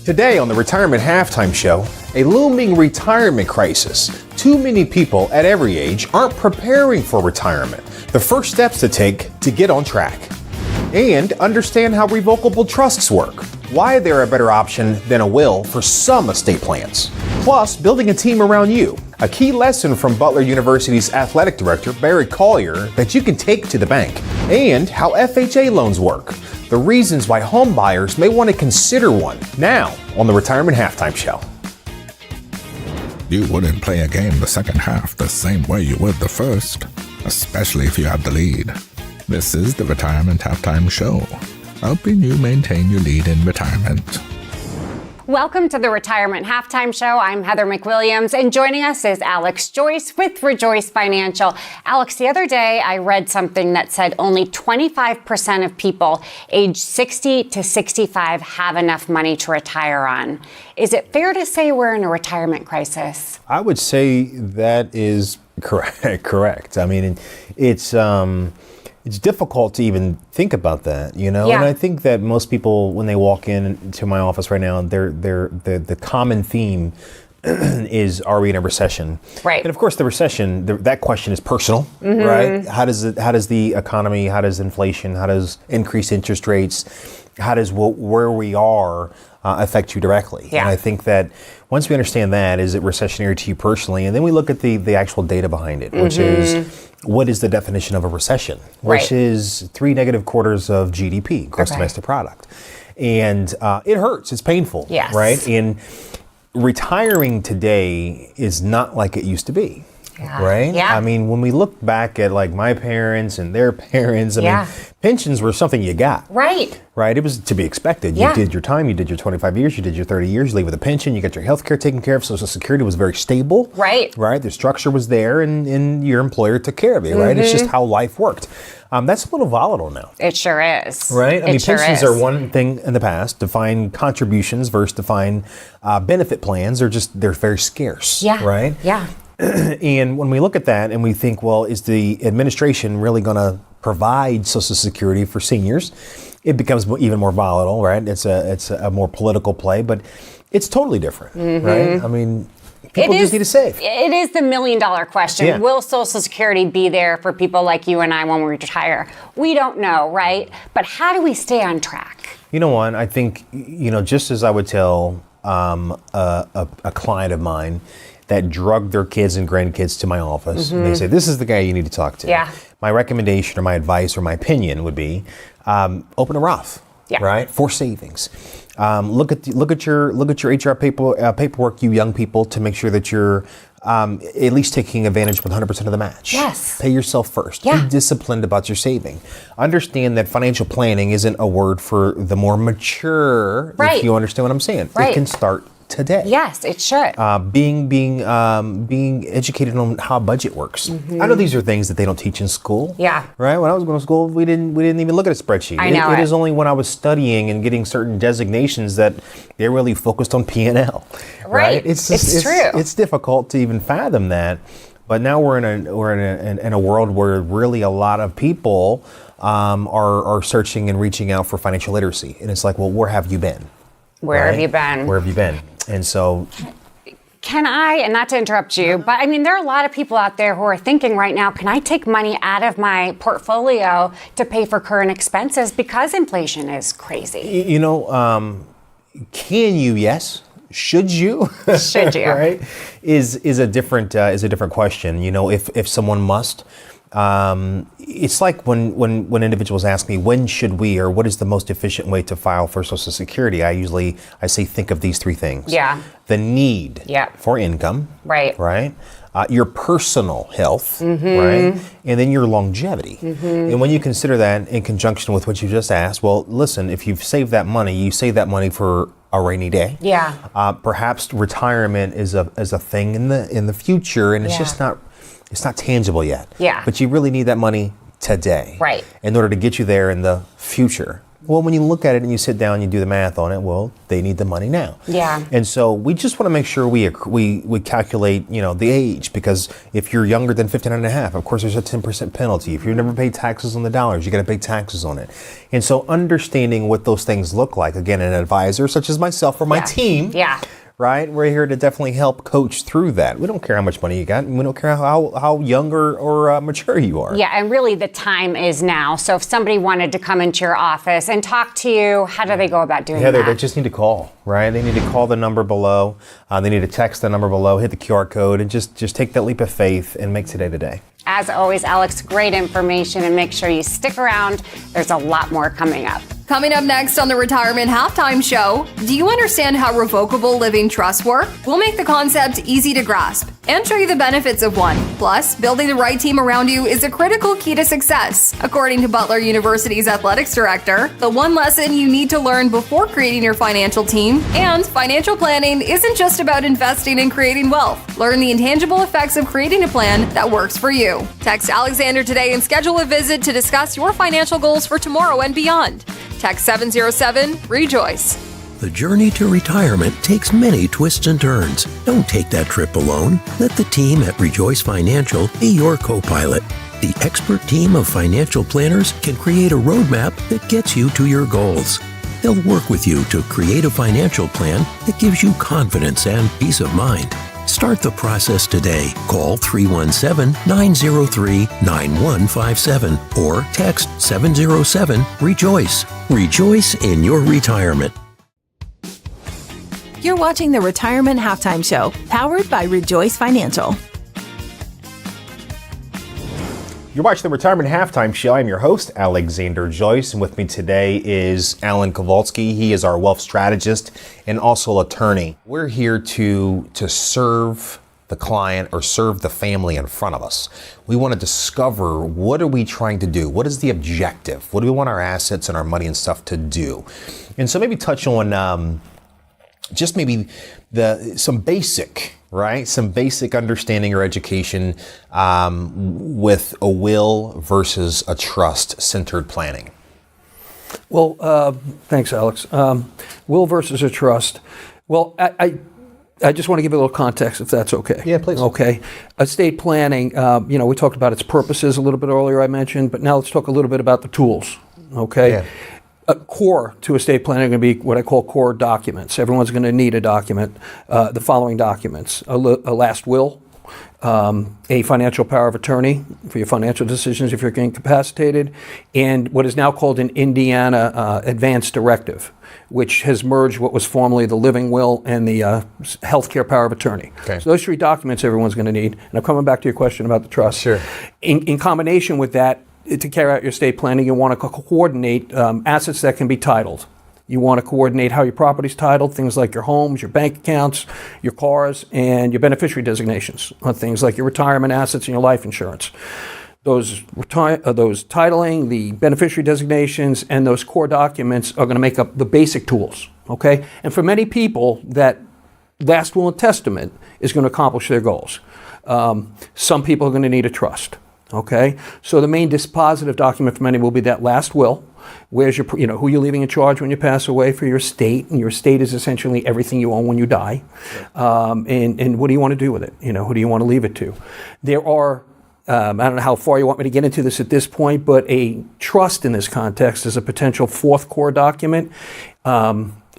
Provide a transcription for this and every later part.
Today on the Retirement Halftime Show, a looming retirement crisis. Too many people at every age aren't preparing for retirement. The first steps to take to get on track. And understand how revokable trusts work. Why they're a better option than a will for some estate plans. Plus, building a team around you. A key lesson from Butler University's athletic director, Barry Collier, that you can take to the bank. And how FHA loans work. The reasons why home buyers may want to consider one. Now, on the Retirement Halftime Show. You wouldn't play a game the second half the same way you would the first, especially if you had the lead. This is the Retirement Halftime Show, helping you maintain your lead in retirement. Welcome to the Retirement Halftime Show. I'm Heather McWilliams, and joining us is Alex Joyce with Rejoice Financial. Alex, the other day I read something that said only 25% of people age 60 to 65 have enough money to retire on. Is it fair to say we're in a retirement crisis? I would say that is correct. I mean, it's difficult to even think about that, you know? Yeah. And I think that most people, when they walk into my office right now, the common theme is, are we in a recession? Right. And of course, the recession, that question is personal, right? How does the economy, how does inflation, how does increased interest rates, how does where we are affect you directly? Yeah. And I think that once we understand that, is it recessionary to you personally? And then we look at the actual data behind it, which is, what is the definition of a recession? Which is 3 negative quarters of GDP, gross domestic product. And it hurts, it's painful, right? And retiring today is not like it used to be. Right? Yeah. I mean, when we look back at like my parents and their parents, I mean, pensions were something you got. Right. Right? It was to be expected. You did your time, you did your 25 years, you did your 30 years, you leave with a pension, you got your health care taken care of, Social Security was very stable. Right. Right? The structure was there and your employer took care of you, right? It's just how life worked. That's a little volatile now. It sure is. Right? I mean, pensions are one thing in the past. Defined contributions versus defined benefit plans are just, they're very scarce. Yeah. Right? Yeah. And when we look at that and we think, well, is the administration really going to provide Social Security for seniors? It becomes even more volatile, right? It's a more political play, but it's totally different, right? I mean, people just need to save. It is the $1 million question. Yeah. Will Social Security be there for people like you and I when we retire? We don't know, right? But how do we stay on track? You know what? I think, just as I would tell a client of mine that drugged their kids and grandkids to my office, and they say, this is the guy you need to talk to. Yeah. My recommendation or my advice or my opinion would be open a Roth, right, for savings. Look at your HR paperwork, you young people, to make sure that you're at least taking advantage of 100% of the match. Yes. Pay yourself first. Be disciplined about your saving. Understand that financial planning isn't a word for the more mature, if you understand what I'm saying. Right. It can start today. Yes, it should. Being educated on how budget works. I know these are things that they don't teach in school. Yeah. Right. When I was going to school, we didn't even look at a spreadsheet. I know it is only when I was studying and getting certain designations that they're really focused on P&L. Right. It's true. It's difficult to even fathom that. But now we're in a world where really a lot of people are searching and reaching out for financial literacy, and it's like, well, where have you been? Where have you been? Where have you been? And so, can I, and not to interrupt you, but I mean, there are a lot of people out there who are thinking right now, can I take money out of my portfolio to pay for current expenses because inflation is crazy? Can you? Yes. Should you? Should you? Right? Is a different question. If someone must. It's like when individuals ask me, when should we, or what is the most efficient way to file for Social Security? I say, think of these three things. Yeah. The need for income. Right. Right. Your personal health. Right. And then your longevity. And when you consider that in conjunction with what you just asked, well, listen, if you've saved that money, you save that money for a rainy day. Yeah. Perhaps retirement is a thing in the future, and it's just not. It's not tangible yet. Yeah. But you really need that money today. Right. In order to get you there in the future. Well, when you look at it and you sit down and you do the math on it, well, they need the money now. Yeah. And so we just want to make sure we calculate, the age, because if you're younger than 15 and a half, of course, there's a 10% penalty. If you've never paid taxes on the dollars, you got to pay taxes on it. And so understanding what those things look like, again, an advisor such as myself or my team. Yeah. Right? We're here to definitely help coach through that. We don't care how much money you got, and we don't care how young or mature you are. Yeah, and really the time is now. So if somebody wanted to come into your office and talk to you, how do they go about doing that? They just need to call, right? They need to call the number below. They need to text the number below, hit the QR code, and just take that leap of faith and make today the day. As always, Alex, great information, and make sure you stick around. There's a lot more coming up. Coming up next on the Retirement Halftime Show, do you understand how revocable living trusts work? We'll make the concept easy to grasp and show you the benefits of one. Plus, building the right team around you is a critical key to success. According to Butler University's athletics director, the one lesson you need to learn before creating your financial team, and financial planning isn't just about investing and creating wealth. Learn the intangible effects of creating a plan that works for you. Text Alexander today and schedule a visit to discuss your financial goals for tomorrow and beyond. Text 707-REJOICE. The journey to retirement takes many twists and turns. Don't take that trip alone. Let the team at Rejoice Financial be your co-pilot. The expert team of financial planners can create a roadmap that gets you to your goals. They'll work with you to create a financial plan that gives you confidence and peace of mind. Start the process today. Call 317-903-9157 or text 707-REJOICE. Rejoice in your retirement. You're watching the Retirement Halftime Show, powered by Rejoice Financial. You're watching the Retirement Halftime Show. I'm your host, Alexander Joyce, and with me today is Alan Kowalski. He is our wealth strategist and also attorney. We're here to serve the client or serve the family in front of us. We want to discover, what are we trying to do? What is the objective? What do we want our assets and our money and stuff to do? And so maybe touch on just maybe some basic understanding or education with a will versus a trust-centered planning. Well, thanks, Alex. Will versus a trust. Well, I just want to give a little context, if that's okay. Yeah, please. Okay. Estate planning, we talked about its purposes a little bit earlier, I mentioned, but now let's talk a little bit about the tools, okay? Yeah. Core to estate planning are going to be what I call core documents. Everyone's going to need a document, the following documents: a last will, a financial power of attorney for your financial decisions if you're incapacitated, and what is now called an Indiana Advance Directive, which has merged what was formerly the living will and the healthcare power of attorney. Okay. So those three documents everyone's going to need. And I'm coming back to your question about the trust. Sure. In combination with that, to carry out your estate planning, you want to coordinate assets that can be titled. You want to coordinate how your property's titled, things like your homes, your bank accounts, your cars, and your beneficiary designations on things like your retirement assets and your life insurance. Those titling, the beneficiary designations, and those core documents are going to make up the basic tools, okay? And for many people, that last will and testament is going to accomplish their goals. Some people are going to need a trust. Okay, so the main dispositive document for many will be that last will. Where's your, who you're leaving in charge when you pass away for your estate, and your estate is essentially everything you own when you die. And what do you want to do with it? Who do you want to leave it to? There are, I don't know how far you want me to get into this at this point, but a trust in this context is a potential fourth core document,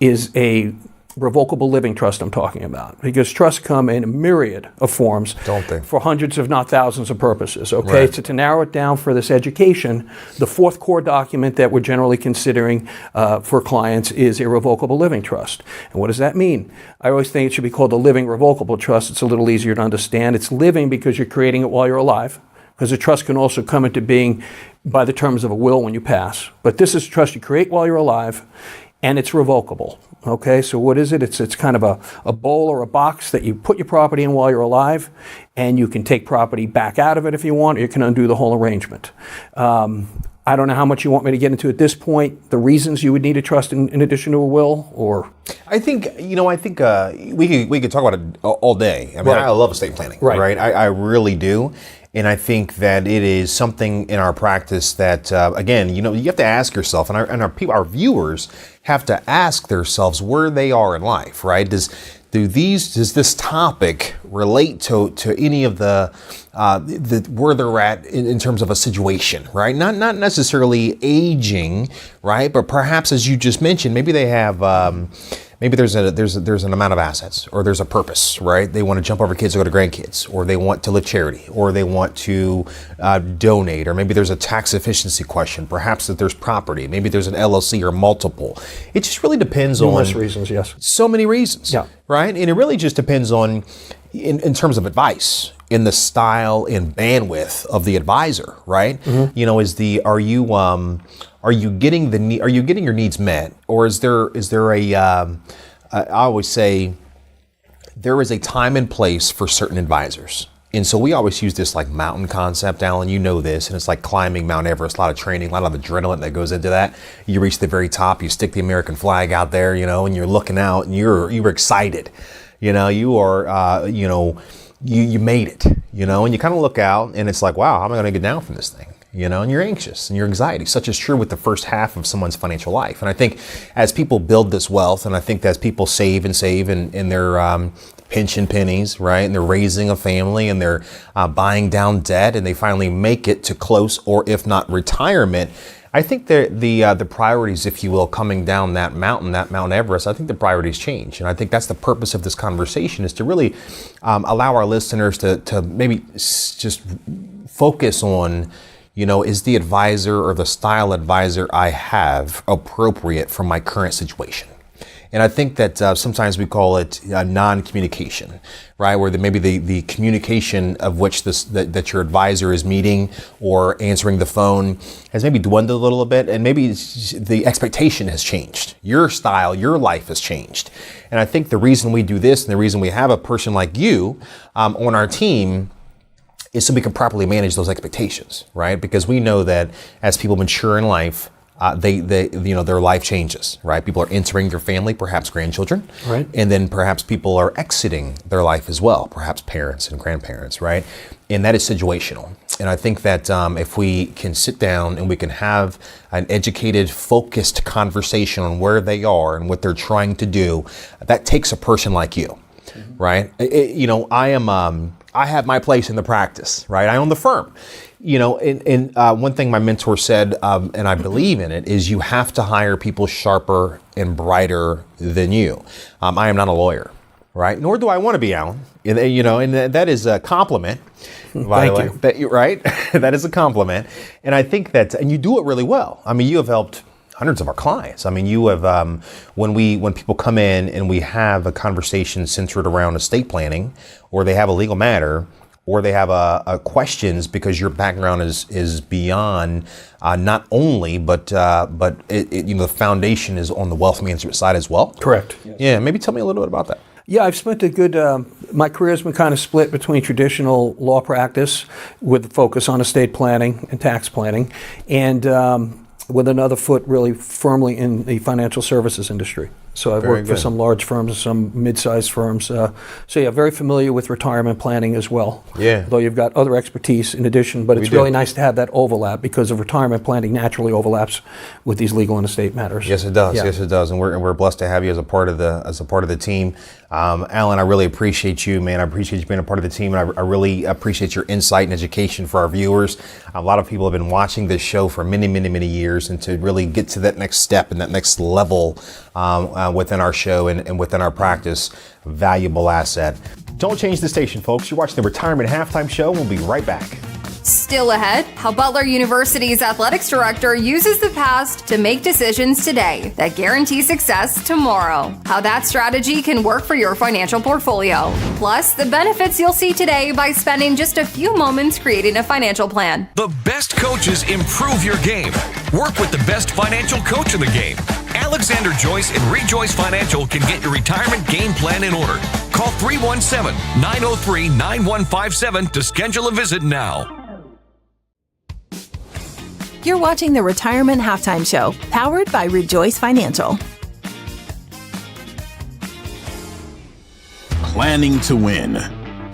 is a revokable living trust I'm talking about, because trusts come in a myriad of forms, don't they? For hundreds if not thousands of purposes, okay? Right. So to narrow it down for this education, the fourth core document that we're generally considering for clients is a revokable living trust. And what does that mean? I always think it should be called a living revocable trust. It's a little easier to understand. It's living because you're creating it while you're alive, because a trust can also come into being by the terms of a will when you pass. But this is a trust you create while you're alive, and it's revocable. Okay, so what is it? It's kind of a bowl or a box that you put your property in while you're alive, and you can take property back out of it if you want, or you can undo the whole arrangement. I don't know how much you want me to get into at this point, the reasons you would need a trust in addition to a will, or... I think we could talk about it all day. I mean, Right. I love estate planning, right? I really do. And I think that it is something in our practice that, again, you have to ask yourself, and our viewers have to ask themselves where they are in life, right? Does this topic relate to any of the where they're at in terms of a situation, right? Not necessarily aging, right? But perhaps, as you just mentioned, maybe they have. Maybe there's an amount of assets, or there's a purpose, right? They want to jump over kids to go to grandkids, or they want to live charity, or they want to donate, or maybe there's a tax efficiency question. Perhaps that there's property. Maybe there's an LLC or multiple. It just really depends on numerous reasons, yes. So many reasons, Yeah. right? And it really just depends on, in terms of advice, in the style and bandwidth of the advisor, right? Mm-hmm. Are you getting your needs met, or is there I always say there is a time and place for certain advisors. And so we always use this like mountain concept, Alan, you know this, and it's like climbing Mount Everest, a lot of training, a lot of adrenaline that goes into that. You reach the very top, you stick the American flag out there, and you're looking out and you're excited. You are, you made it, and you kind of look out and it's like, wow, how am I going to get down from this thing? And you're anxious and your anxiety. Such is true with the first half of someone's financial life. And I think as people build this wealth, and I think as people save in their pension pennies, right, and they're raising a family, and they're buying down debt, and they finally make it to close, or if not retirement, I think the priorities, if you will, coming down that Mount Everest, I think the priorities change. And I think that's the purpose of this conversation, is to really allow our listeners to maybe just focus on, is the advisor or the style advisor I have appropriate for my current situation? And I think that sometimes we call it non-communication, right? Where maybe the communication of which that your advisor is meeting or answering the phone has maybe dwindled a little bit, and maybe the expectation has changed. Your style, your life has changed. And I think the reason we do this, and the reason we have a person like you on our team, is so we can properly manage those expectations, right? Because we know that as people mature in life, their life changes, right? People are entering their family, perhaps grandchildren, right? And then perhaps people are exiting their life as well, perhaps parents and grandparents, right? And that is situational. And I think that if we can sit down and we can have an educated, focused conversation on where they are and what they're trying to do, that takes a person like you, mm-hmm. right? I have my place in the practice, right? I own the firm. And one thing my mentor said, and I believe in it, is you have to hire people sharper and brighter than you. I am not a lawyer, right? Nor do I want to be, Alan. And that is a compliment, by the way. Thank you. Right? That is a compliment. And I think and you do it really well. I mean, you have helped hundreds of our clients. I mean, you have, when people come in and we have a conversation centered around estate planning, or they have a legal matter, or they have questions because your background is beyond not only, but the foundation is on the wealth management side as well. Correct. Yes. Yeah, maybe tell me a little bit about that. Yeah, I've spent my career has been kind of split between traditional law practice with a focus on estate planning and tax planning, and with another foot really firmly in the financial services industry. So I've worked for some large firms, some mid-sized firms. Very familiar with retirement planning as well. Yeah. Though you've got other expertise in addition, but it's really nice to have that overlap, because of retirement planning naturally overlaps with these legal and estate matters. Yes, it does. Yeah. Yes, it does. And we're blessed to have you as a part of the team. Alan, I really appreciate you, man. I appreciate you being a part of the team, and I really appreciate your insight and education for our viewers. A lot of people have been watching this show for many, many, many years, and to really get to that next step and that next level within our show and within our practice, valuable asset. Don't change the station, folks. You're watching the Retirement Halftime Show. We'll be right back. Still ahead, how Butler University's athletics director uses the past to make decisions today that guarantee success tomorrow. How that strategy can work for your financial portfolio. Plus, the benefits you'll see today by spending just a few moments creating a financial plan. The best coaches improve your game. Work with the best financial coach in the game. Alexander Joyce and Rejoice Financial can get your retirement game plan in order. Call 317-903-9157 to schedule a visit now. You're watching the Retirement Halftime Show, powered by Rejoice Financial. Planning to win.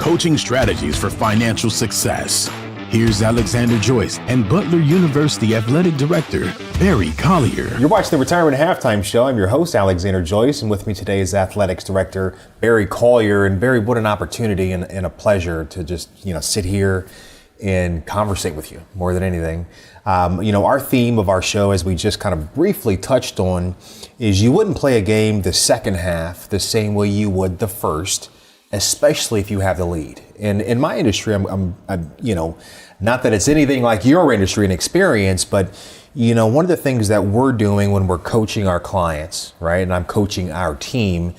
Coaching strategies for financial success. Here's Alexander Joyce and Butler University Athletic Director, Barry Collier. You're watching the Retirement Halftime Show. I'm your host, Alexander Joyce, and with me today is Athletics Director, Barry Collier. And Barry, what an opportunity and a pleasure to just, sit here and conversate with you more than anything. Our theme of our show, as we just kind of briefly touched on, is you wouldn't play a game the second half the same way you would the first, especially if you have the lead. And in my industry, I'm not that it's anything like your industry and experience, but one of the things that we're doing when we're coaching our clients, right, and I'm coaching our team,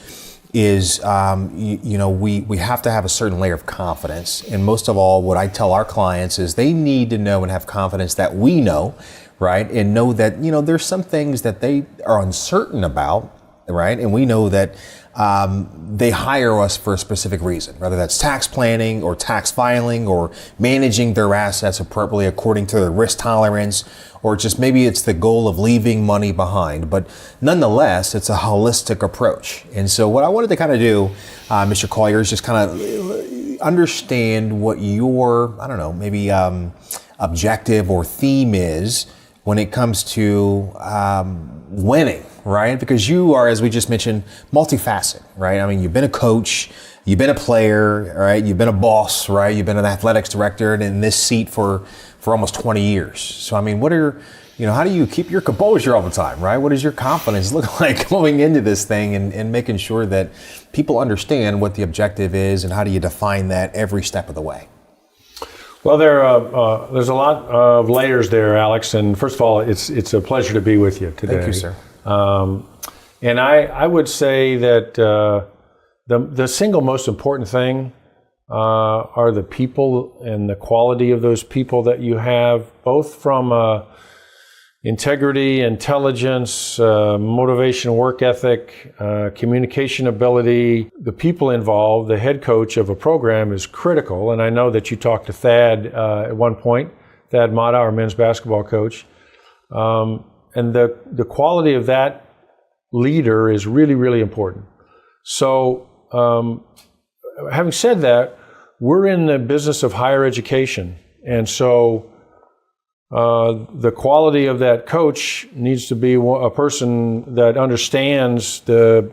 is we have to have a certain layer of confidence. And most of all, what I tell our clients is they need to know and have confidence that we know, right, and know that there's some things that they are uncertain about, right, and we know that they hire us for a specific reason, whether that's tax planning or tax filing or managing their assets appropriately according to their risk tolerance, or just maybe it's the goal of leaving money behind. But nonetheless, it's a holistic approach. And so what I wanted to kind of do, Mr. Collier, is just kind of understand what your, maybe objective or theme is when it comes to winning, right? Because you are, as we just mentioned, multifaceted, right? I mean, you've been a coach, you've been a player, right? You've been a boss, right? You've been an athletics director and in this seat for almost 20 years. So, I mean, how do you keep your composure all the time, right? What does your confidence look like going into this thing and making sure that people understand what the objective is and how do you define that every step of the way? Well, there's a lot of layers there, Alex. And first of all, it's a pleasure to be with you today. Thank you, sir. And I would say that the single most important thing are the people and the quality of those people that you have, both from integrity, intelligence, motivation, work ethic, communication ability. The people involved, the head coach of a program is critical. And I know that you talked to Thad at one point, Thad Mata, our men's basketball coach. And the quality of that leader is really, really important. So having said that, we're in the business of higher education. And so the quality of that coach needs to be a person that understands the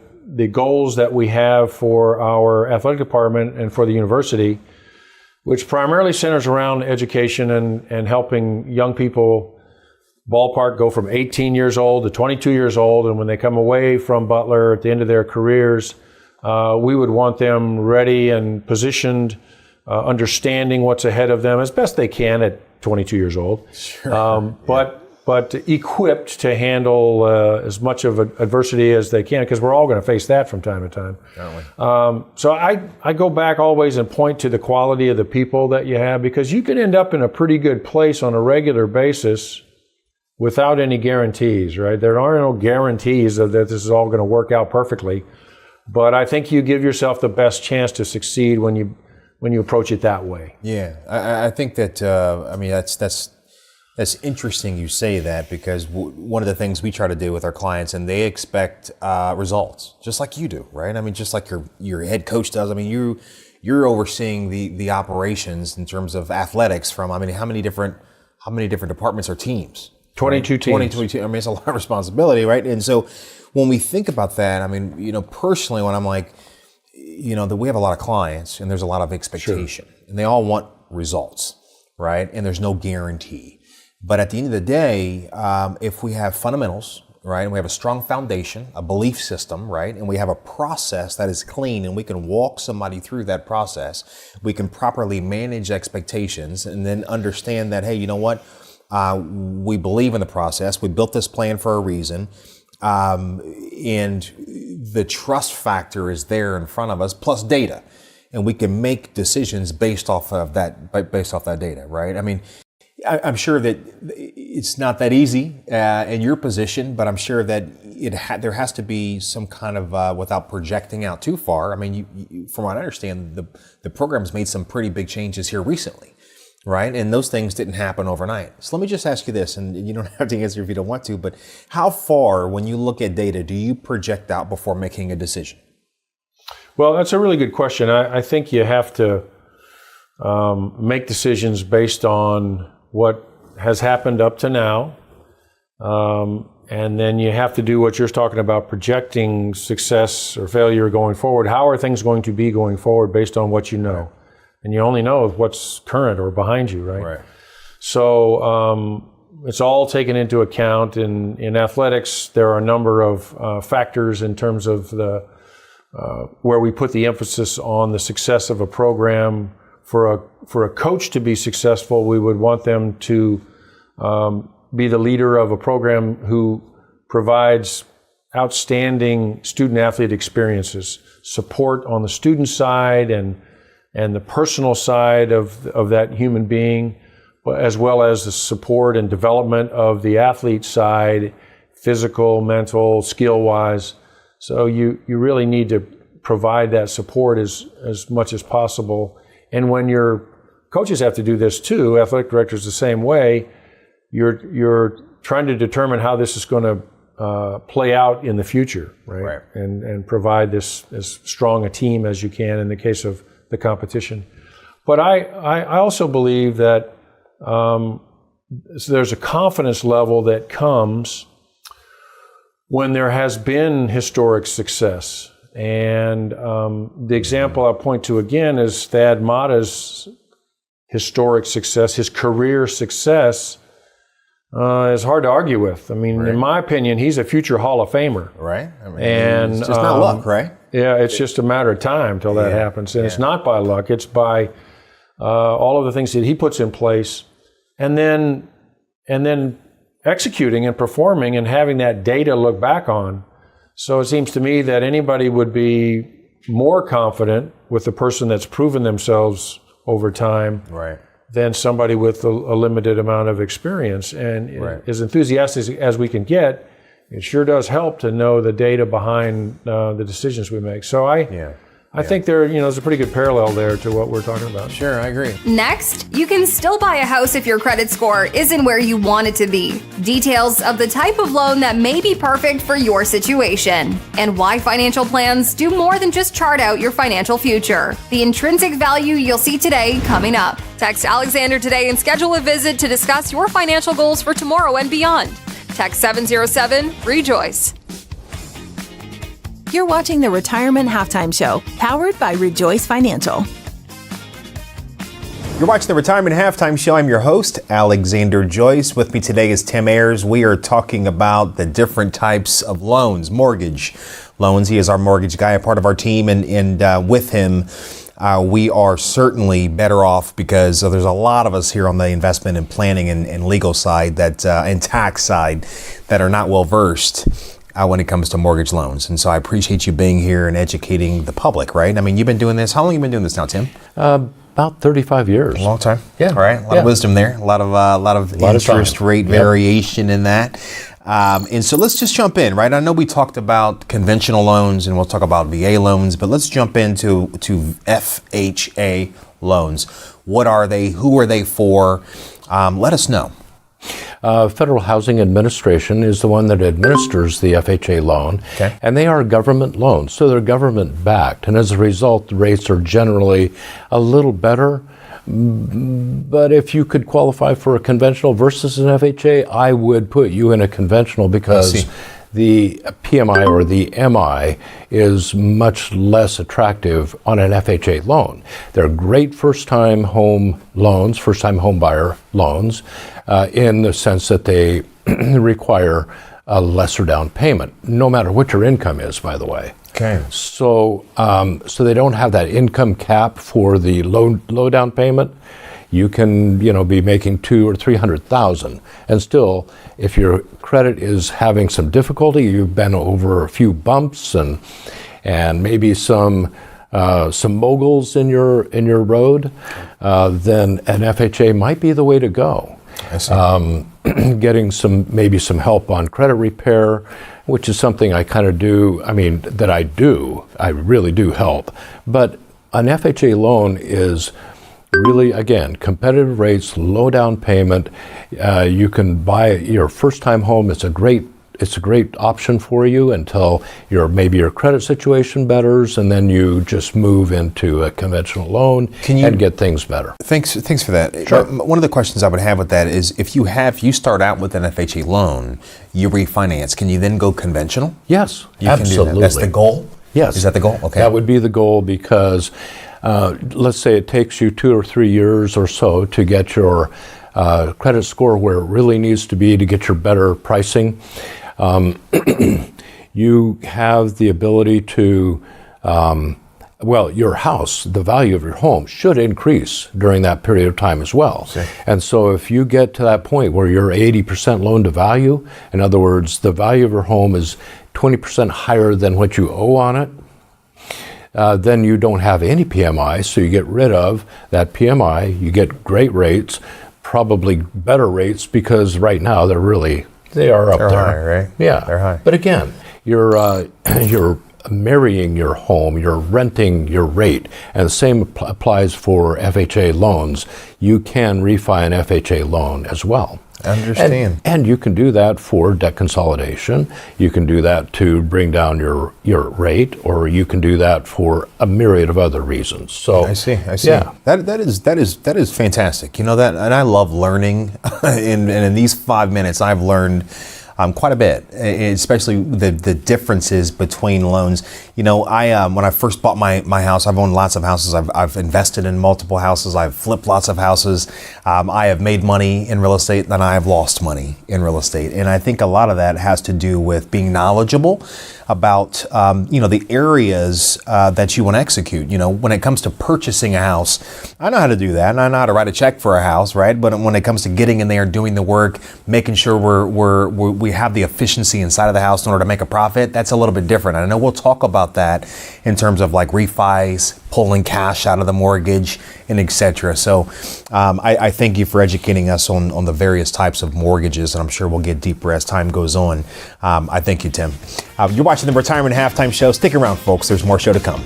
goals that we have for our athletic department and for the university, which primarily centers around education and helping young people ballpark go from 18 years old to 22 years old. And when they come away from Butler at the end of their careers, we would want them ready and positioned, understanding what's ahead of them as best they can at 22 years old, sure. But equipped to handle as much of adversity as they can, because we're all going to face that from time to time. So I go back always and point to the quality of the people that you have, because you can end up in a pretty good place on a regular basis without any guarantees, right? There are no guarantees that this is all going to work out perfectly, but I think you give yourself the best chance to succeed when you approach it that way. Yeah, I think that, that's interesting you say that, because one of the things we try to do with our clients, and they expect results, just like you do, right? I mean, just like your head coach does. I mean, you're overseeing the operations in terms of athletics from, how many different departments or teams? 22 teams. 22, it's a lot of responsibility, right? And so when we think about that, personally, when I'm like, that we have a lot of clients and there's a lot of expectation, sure, and they all want results, right? And there's no guarantee. But at the end of the day, if we have fundamentals, right, and we have a strong foundation, a belief system, right, and we have a process that is clean and we can walk somebody through that process, we can properly manage expectations and then understand that, hey, you know what? We believe in the process. We built this plan for a reason. And the trust factor is there in front of us, plus data, and we can make decisions based off that data, right? I'm sure that it's not that easy in your position, but I'm sure that there has to be some kind of, without projecting out too far. You, from what I understand, the program's made some pretty big changes here recently, right? And those things didn't happen overnight. So let me just ask you this, and you don't have to answer if you don't want to, but how far, when you look at data, do you project out before making a decision? Well, that's a really good question. I think you have to make decisions based on what has happened up to now. And then you have to do what you're talking about, projecting success or failure going forward. How are things going to be going forward based on what you know? Right. And you only know what's current or behind you, right? Right. So it's all taken into account. In athletics, there are a number of factors in terms of the where we put the emphasis on the success of a program. For a coach to be successful, we would want them to be the leader of a program who provides outstanding student-athlete experiences, support on the student side and the personal side of that human being, as well as the support and development of the athlete side, physical, mental, skill-wise. So you really need to provide that support as much as possible. And when your coaches have to do this too, athletic directors the same way, you're trying to determine how this is going to play out in the future, right? And provide this as strong a team as you can in the case of the competition. But I also believe that there's a confidence level that comes when there has been historic success. And the example I'll point to again is Thad Matta's historic success, his career success. Is hard to argue with. I mean, in my opinion, he's a future Hall of Famer. Right. I mean, and it's just not luck, right? Yeah, it's just a matter of time till that happens. And it's not by luck. It's by all of the things that he puts in place, and then executing and performing and having that data look back on. So it seems to me that anybody would be more confident with the person that's proven themselves over time. Right. Than somebody with a limited amount of experience. And as enthusiastic as we can get, it sure does help to know the data behind the decisions we make. So I think there's a pretty good parallel there to what we're talking about. Sure, I agree. Next, you can still buy a house if your credit score isn't where you want it to be. Details of the type of loan that may be perfect for your situation, and why financial plans do more than just chart out your financial future. The intrinsic value you'll see today coming up. Text Alexander today and schedule a visit to discuss your financial goals for tomorrow and beyond. Text 707-REJOICE. You're watching the Retirement Halftime Show, powered by Rejoice Financial. You're watching the Retirement Halftime Show. I'm your host, Alexander Joyce. With me today is Tim Ayers. We are talking about the different types of loans, mortgage loans. He is our mortgage guy, a part of our team, and with him, we are certainly better off because there's a lot of us here on the investment and planning and legal side and tax side that are not well versed when it comes to mortgage loans. And so I appreciate you being here and educating the public, right? I mean, you've been doing this. How long have you been doing this now, Tim? About 35 years. A long time. Yeah. All right. A lot of wisdom there. A lot of interest rate variation in that. And so let's just jump in, right? I know we talked about conventional loans and we'll talk about VA loans, but let's jump into FHA loans. What are they? Who are they for? Let us know. Federal Housing Administration is the one that administers the FHA loan, and they are government loans, so they're government backed, and as a result, the rates are generally a little better. But if you could qualify for a conventional versus an FHA, I would put you in a conventional because the PMI or the MI is much less attractive on an FHA loan. They're great first-time home loans, first-time home buyer loans, in the sense that they require a lesser down payment, no matter what your income is, by the way. Okay. So they don't have that income cap for the low down payment. You can, be making $200,000 or $300,000, and still, if your credit is having some difficulty, you've been over a few bumps and maybe some moguls in your road, then an FHA might be the way to go. I see. Getting maybe some help on credit repair, which is something I kind of do. I mean, that I do. I really do help, but an FHA loan is Really, again, competitive rates, low down payment. You can buy your first-time home. It's a great option for you until maybe your credit situation betters, and then you just move into a conventional loan and get things better. Thanks for that. Sure. One of the questions I would have with that is if you start out with an FHA loan, you refinance, can you then go conventional? Yes, you absolutely. Can do that. That's the goal? Yes. Is that the goal? Okay. That would be the goal because let's say it takes you 2 or 3 years or so to get your credit score where it really needs to be to get your better pricing. You have the ability to, your house, the value of your home should increase during that period of time as well. Okay. And so if you get to that point where you're 80% loan to value, in other words, the value of your home is 20% higher than what you owe on it, then you don't have any PMI, so you get rid of that PMI, you get great rates, probably better rates because right now they are up there. High, right? Yeah, they're high. But again, you're marrying your home, you're renting your rate, and the same applies for FHA loans. You can refi an FHA loan as well. I understand. And you can do that for debt consolidation. You can do that to bring down your rate, or you can do that for a myriad of other reasons. So I see. Yeah. That is fantastic. You know that, and I love learning. and in these 5 minutes, I've learned quite a bit, especially the differences between loans. You know, when I first bought my house, I've owned lots of houses. I've invested in multiple houses. I've flipped lots of houses. I have made money in real estate, and I have lost money in real estate. And I think a lot of that has to do with being knowledgeable about the areas that you want to execute. You know, when it comes to purchasing a house, I know how to do that, and I know how to write a check for a house, right? But when it comes to getting in there, doing the work, making sure we have the efficiency inside of the house in order to make a profit, that's a little bit different. And I know we'll talk about that in terms of like refis, pulling cash out of the mortgage, and etc. So I thank you for educating us on the various types of mortgages, and I'm sure we'll get deeper as time goes on. I thank you, Tim. You're watching the Retirement Halftime Show. Stick around, folks. There's more show to come.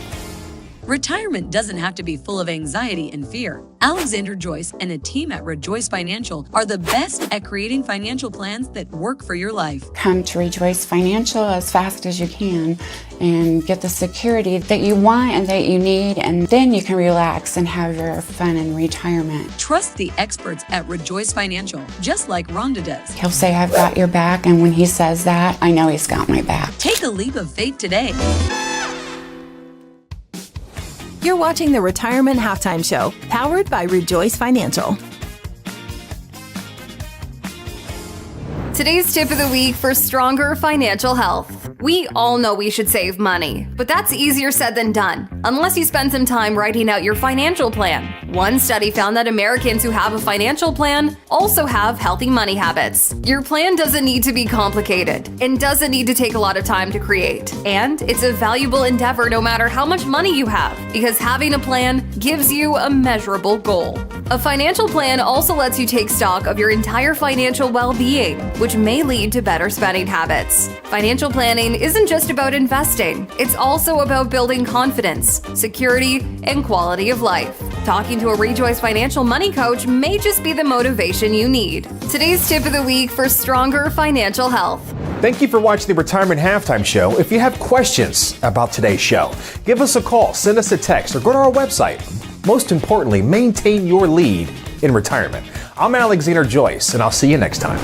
Retirement doesn't have to be full of anxiety and fear. Alexander Joyce and a team at Rejoice Financial are the best at creating financial plans that work for your life. Come to Rejoice Financial as fast as you can and get the security that you want and that you need, and then you can relax and have your fun in retirement. Trust the experts at Rejoice Financial, just like Rhonda does. He'll say, "I've got your back," and when he says that, I know he's got my back. Take a leap of faith today. You're watching the Retirement Halftime Show, powered by Rejoice Financial. Today's tip of the week for stronger financial health. We all know we should save money, but that's easier said than done, unless you spend some time writing out your financial plan. One study found that Americans who have a financial plan also have healthy money habits. Your plan doesn't need to be complicated and doesn't need to take a lot of time to create. And it's a valuable endeavor no matter how much money you have, because having a plan gives you a measurable goal. A financial plan also lets you take stock of your entire financial well-being, which may lead to better spending habits. Financial planning isn't just about investing. It's also about building confidence, security, and quality of life. Talking to a Rejoice Financial money coach may just be the motivation you need. Today's tip of the week for stronger financial health. Thank you for watching the Retirement Halftime Show. If you have questions about today's show, give us a call, send us a text, or go to our website. Most importantly, maintain your lead in retirement. I'm Alexander Joyce, and I'll see you next time.